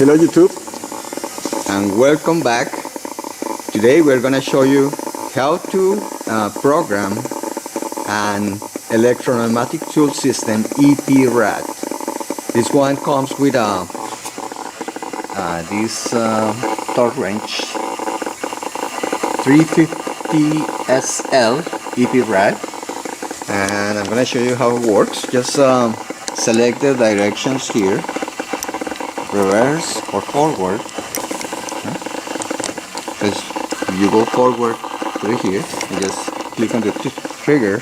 Hello YouTube and welcome back. Today we're gonna show you how to program an electro-pneumatic tool system EP-Rad. This one comes with this torque wrench 350SL EP-Rad, and I'm gonna show you how it works. Just select the directions here, reverse or forward. Because you go forward through here and just click on the trigger.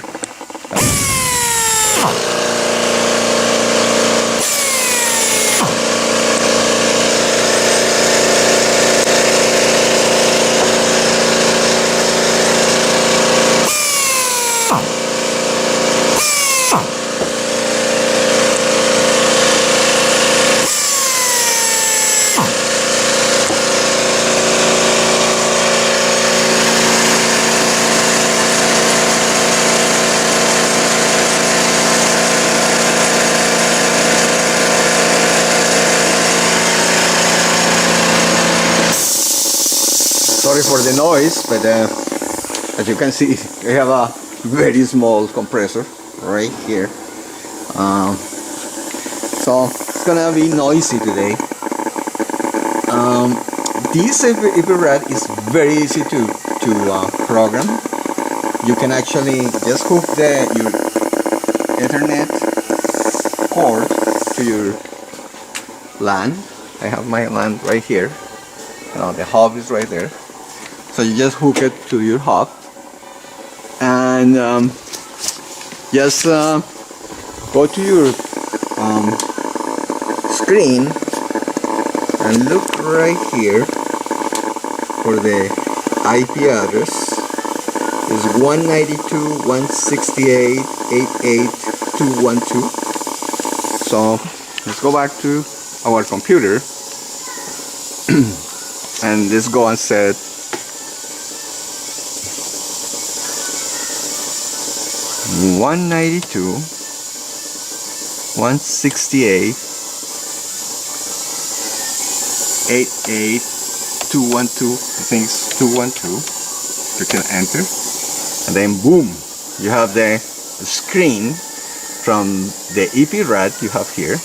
Sorry for the noise, but as you can see, we have a very small compressor right here. So it's gonna be noisy today. This EP-Rad is very easy to program. You can actually just hook your Ethernet cord to your LAN. I have my LAN right here. The hub is right there. So you just hook it to your hub and just go to your screen and look right here for the IP address. Is 192.168.88.212. So let's go back to our computer and let's go and set 192.168.88.212. I think it's 212. You can enter, and then boom, you have the screen from the EP-Rad you have here.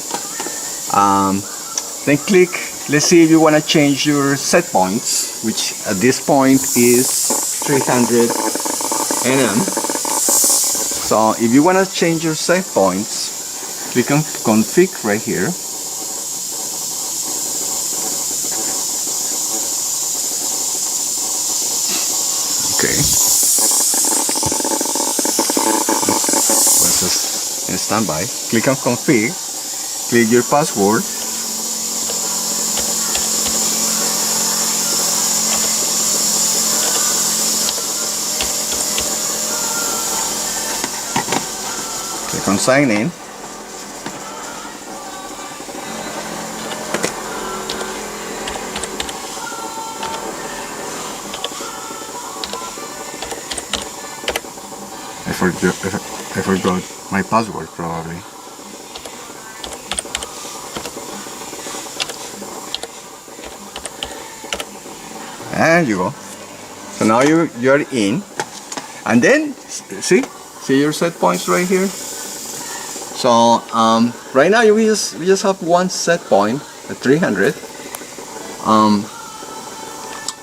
Then click. Let's see if you want to change your set points, which at this point is 300 nm. So if you want to change your set points, click on config right here. Okay. Let's just in standby. Click on config. Click your password. Click on sign in. I forgot my password probably. There you go. So now you're in, and then see your set points right here. So right now we just have one set point at 300.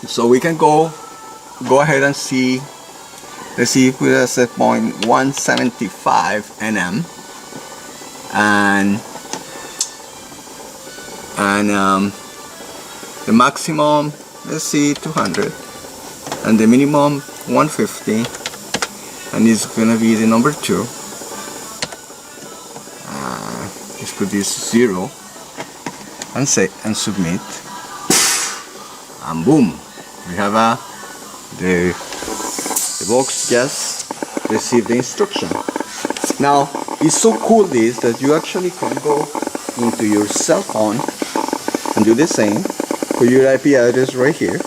So we can go ahead and see. Let's see if we have set point 175 nm, and the maximum, let's see, 200, and the minimum 150, and it's gonna be the number 2. Let's put this 0 and submit, and boom, we have the box just received the instruction. Now it's so cool this that you actually can go into your cell phone and do the same. Put your IP address right here.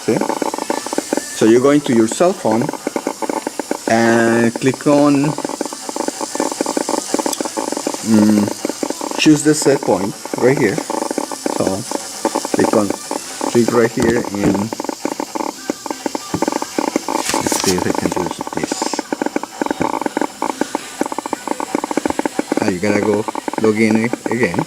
See? So you go into your cell phone and click on choose the set point right here. So click on click right here and let's see if I can do this. You gotta go log in again.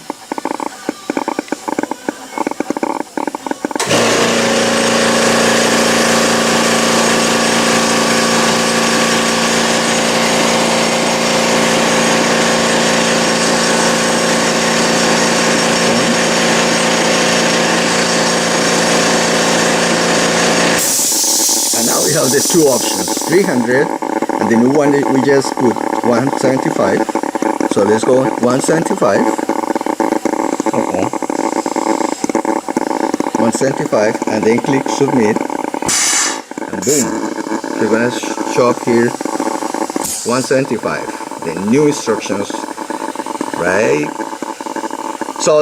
And now we have the two options, 300 and the new one that we just put 175. So let's go 175. 175 and then click submit and boom, they're gonna show up here 175, the new instructions, right? So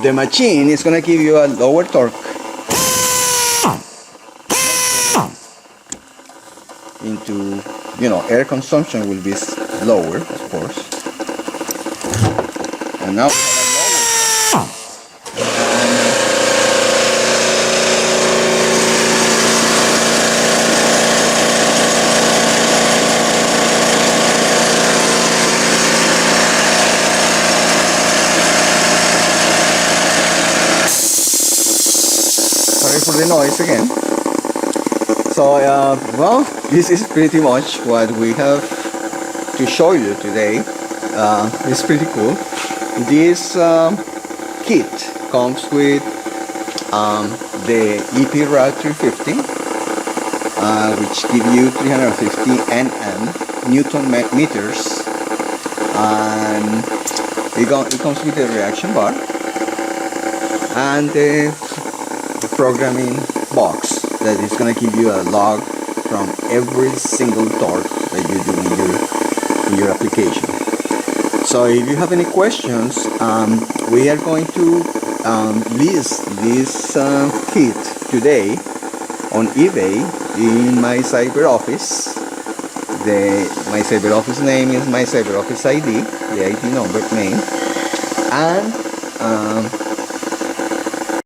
the machine is gonna give you a lower torque into, you know, air consumption will be lower, of course. And now we have a lower. Sorry for the noise again. So well, this is pretty much what we have to show you today. It's pretty cool. This kit comes with the EP-Rad 350, which give you 350 Newton meters, and it comes with a reaction bar and the programming box that is going to give you a log from every single torque that you do in your application. So if you have any questions, we are going to list this kit today on eBay in my cyber office. My cyber office name is my cyber office ID, the ID number name, and